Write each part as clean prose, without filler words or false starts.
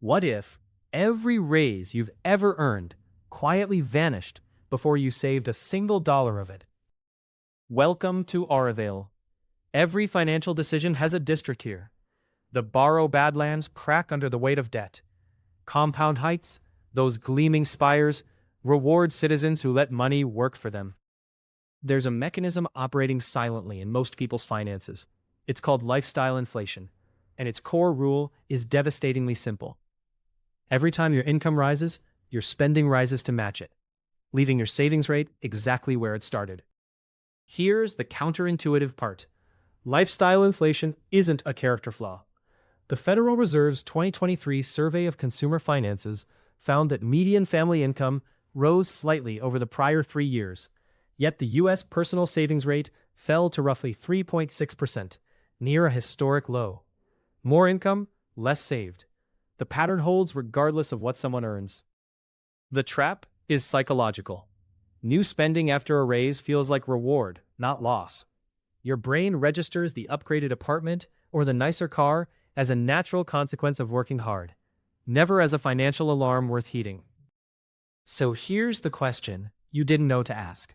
What if every raise you've ever earned quietly vanished before you saved a single dollar of it? Welcome to Aurovale. Every financial decision has a district here. The borrow badlands crack under the weight of debt. Compound Heights, those gleaming spires, reward citizens who let money work for them. There's a mechanism operating silently in most people's finances. It's called lifestyle inflation, and its core rule is devastatingly simple. Every time your income rises, your spending rises to match it, leaving your savings rate exactly where it started. Here's the counterintuitive part. Lifestyle inflation isn't a character flaw. The Federal Reserve's 2023 Survey of Consumer Finances found that median family income rose slightly over the prior 3 years, yet the U.S. personal savings rate fell to roughly 3.6%, near a historic low. More income, less saved. The pattern holds regardless of what someone earns. The trap is psychological. New spending after a raise feels like reward, not loss. Your brain registers the upgraded apartment or the nicer car as a natural consequence of working hard, never as a financial alarm worth heeding. So here's the question you didn't know to ask.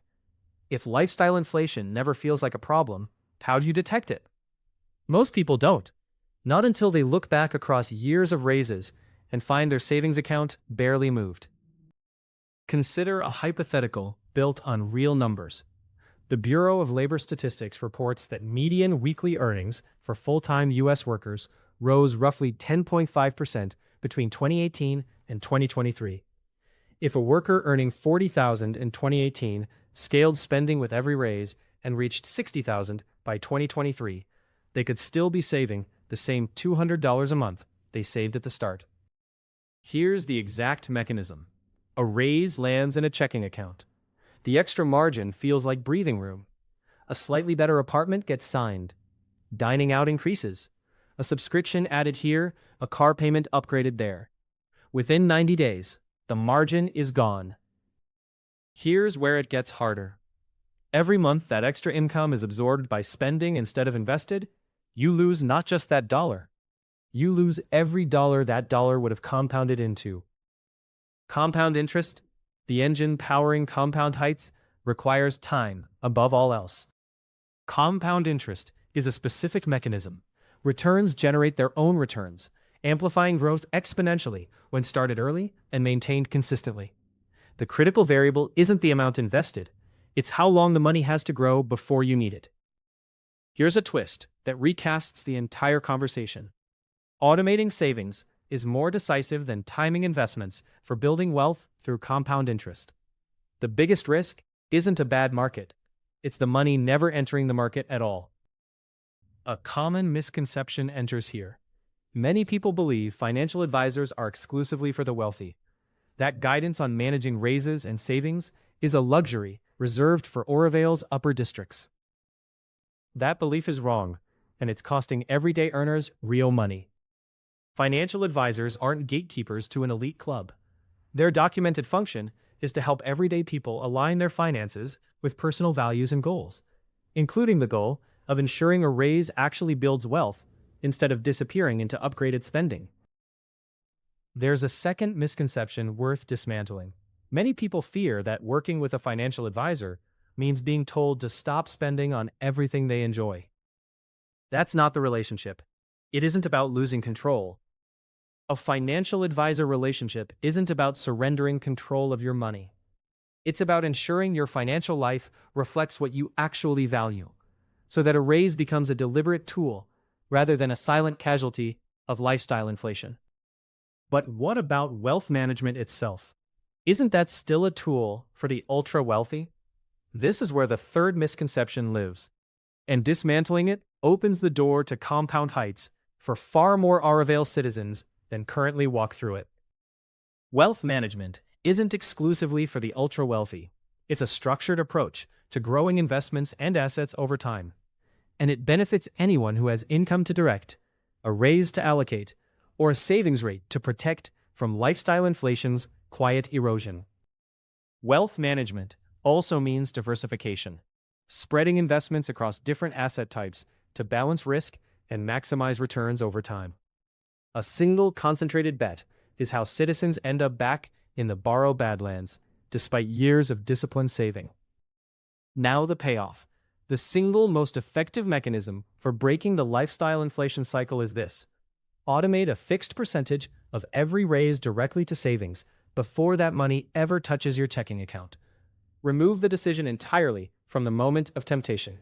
If lifestyle inflation never feels like a problem, how do you detect it? Most people don't. Not until they look back across years of raises and find their savings account barely moved. Consider a hypothetical built on real numbers. The Bureau of Labor Statistics reports that median weekly earnings for full-time U.S. workers rose roughly 10.5% between 2018 and 2023. If a worker earning $40,000 in 2018 scaled spending with every raise and reached $60,000 by 2023, they could still be saving the same $200 a month they saved at the start. Here's the exact mechanism. A raise lands in a checking account. The extra margin feels like breathing room. A slightly better apartment gets signed. Dining out increases. A subscription added here, a car payment upgraded there. Within 90 days, the margin is gone. Here's where it gets harder. Every month that extra income is absorbed by spending instead of invested, you lose not just that dollar. You lose every dollar that dollar would have compounded into. Compound interest, the engine powering Compound Heights, requires time above all else. Compound interest is a specific mechanism. Returns generate their own returns, amplifying growth exponentially when started early and maintained consistently. The critical variable isn't the amount invested, it's how long the money has to grow before you need it. Here's a twist that recasts the entire conversation. Automating savings is more decisive than timing investments for building wealth through compound interest. The biggest risk isn't a bad market. It's the money never entering the market at all. A common misconception enters here. Many people believe financial advisors are exclusively for the wealthy. That guidance on managing raises and savings is a luxury reserved for Aurovale's upper districts. That belief is wrong, and it's costing everyday earners real money. Financial advisors aren't gatekeepers to an elite club. Their documented function is to help everyday people align their finances with personal values and goals, including the goal of ensuring a raise actually builds wealth instead of disappearing into upgraded spending. There's a second misconception worth dismantling. Many people fear that working with a financial advisor means being told to stop spending on everything they enjoy. That's not the relationship. It isn't about losing control. A financial advisor relationship isn't about surrendering control of your money. It's about ensuring your financial life reflects what you actually value, so that a raise becomes a deliberate tool rather than a silent casualty of lifestyle inflation. But what about wealth management itself? Isn't that still a tool for the ultra-wealthy? This is where the third misconception lives, and dismantling it opens the door to Compound Heights for far more Aurovale citizens than currently walk through it. Wealth management isn't exclusively for the ultra-wealthy. It's a structured approach to growing investments and assets over time, and it benefits anyone who has income to direct, a raise to allocate, or a savings rate to protect from lifestyle inflation's quiet erosion. Wealth management also means diversification, spreading investments across different asset types to balance risk and maximize returns over time. A single concentrated bet is how citizens end up back in the borrow badlands, despite years of disciplined saving. Now the payoff. The single most effective mechanism for breaking the lifestyle inflation cycle is this. Automate a fixed percentage of every raise directly to savings before that money ever touches your checking account. Remove the decision entirely from the moment of temptation.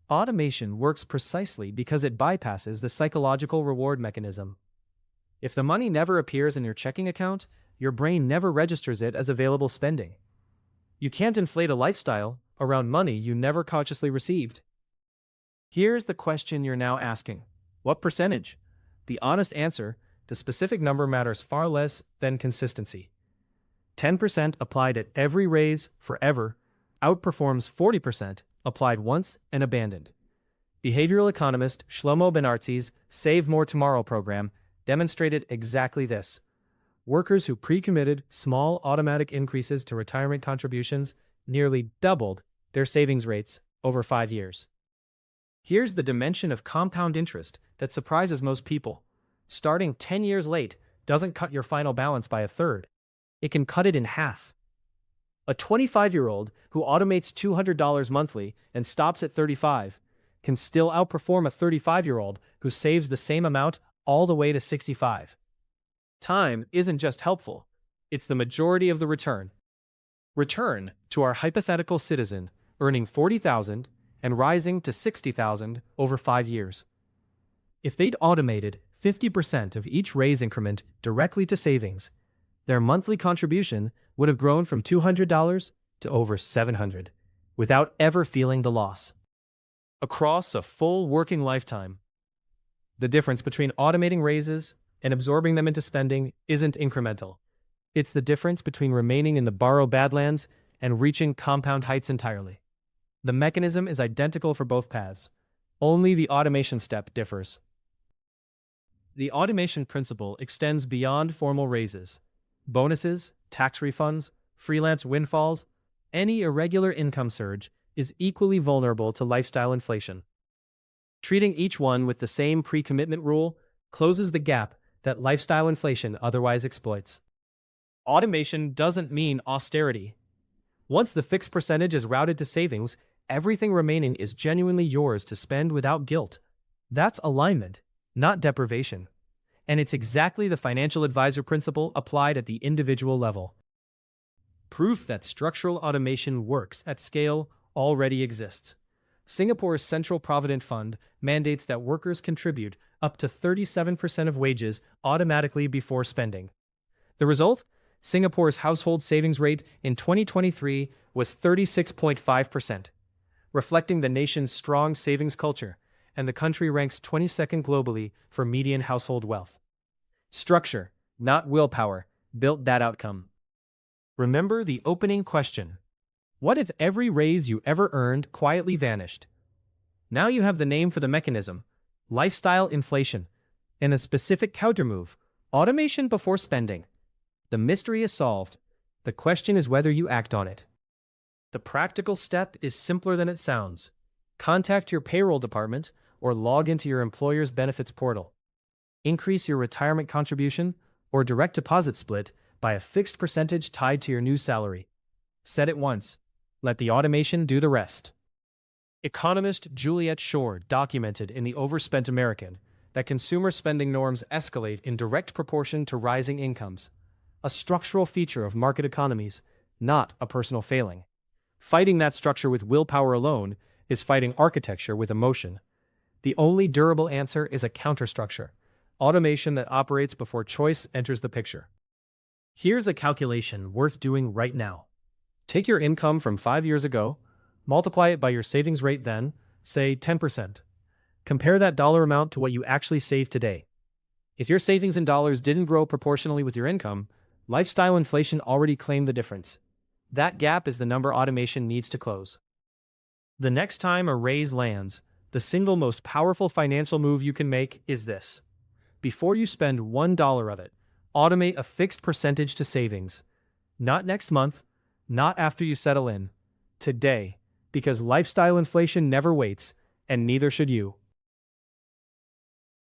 Automation works precisely because it bypasses the psychological reward mechanism. If the money never appears in your checking account, your brain never registers it as available spending. You can't inflate a lifestyle around money you never consciously received. Here's the question you're now asking. What percentage? The honest answer, the specific number matters far less than consistency. 10% applied at every raise forever outperforms 40% applied once and abandoned. Behavioral economist Shlomo Ben-Artzi's Save More Tomorrow program demonstrated exactly this. Workers who pre-committed small automatic increases to retirement contributions nearly doubled their savings rates over 5 years. Here's the dimension of compound interest that surprises most people. Starting 10 years late doesn't cut your final balance by a third. It can cut it in half. A 25-year-old who automates $200 monthly and stops at 35 can still outperform a 35-year-old who saves the same amount all the way to 65. Time isn't just helpful, it's the majority of the return. Return to our hypothetical citizen earning $40,000 and rising to $60,000 over 5 years. If they'd automated 50% of each raise increment directly to savings, their monthly contribution would have grown from $200 to over $700 without ever feeling the loss. Across a full working lifetime, the difference between automating raises and absorbing them into spending isn't incremental. It's the difference between remaining in the borrow badlands and reaching compound heights entirely. The mechanism is identical for both paths. Only the automation step differs. The automation principle extends beyond formal raises. Bonuses, tax refunds, freelance windfalls, any irregular income surge is equally vulnerable to lifestyle inflation. Treating each one with the same pre-commitment rule closes the gap that lifestyle inflation otherwise exploits. Automation doesn't mean austerity. Once the fixed percentage is routed to savings, everything remaining is genuinely yours to spend without guilt. That's alignment, not deprivation. And it's exactly the financial advisor principle applied at the individual level. Proof that structural automation works at scale already exists. Singapore's Central Provident Fund mandates that workers contribute up to 37% of wages automatically before spending. The result? Singapore's household savings rate in 2023 was 36.5%, reflecting the nation's strong savings culture, and the country ranks 22nd globally for median household wealth. Structure, not willpower, built that outcome. Remember the opening question. What if every raise you ever earned quietly vanished? Now you have the name for the mechanism, lifestyle inflation, and a specific countermove, automation before spending. The mystery is solved. The question is whether you act on it. The practical step is simpler than it sounds. Contact your payroll department or log into your employer's benefits portal. Increase your retirement contribution or direct deposit split by a fixed percentage tied to your new salary. Set it once. Let the automation do the rest. Economist Juliet Schor documented in The Overspent American that consumer spending norms escalate in direct proportion to rising incomes, a structural feature of market economies, not a personal failing. Fighting that structure with willpower alone is fighting architecture with emotion. The only durable answer is a counterstructure, automation that operates before choice enters the picture. Here's a calculation worth doing right now. Take your income from 5 years ago, multiply it by your savings rate then, say 10%. Compare that dollar amount to what you actually save today. If your savings in dollars didn't grow proportionally with your income, lifestyle inflation already claimed the difference. That gap is the number automation needs to close. The next time a raise lands, the single most powerful financial move you can make is this. Before you spend $1 of it, automate a fixed percentage to savings. Not next month, not after you settle in. Today, because lifestyle inflation never waits, and neither should you.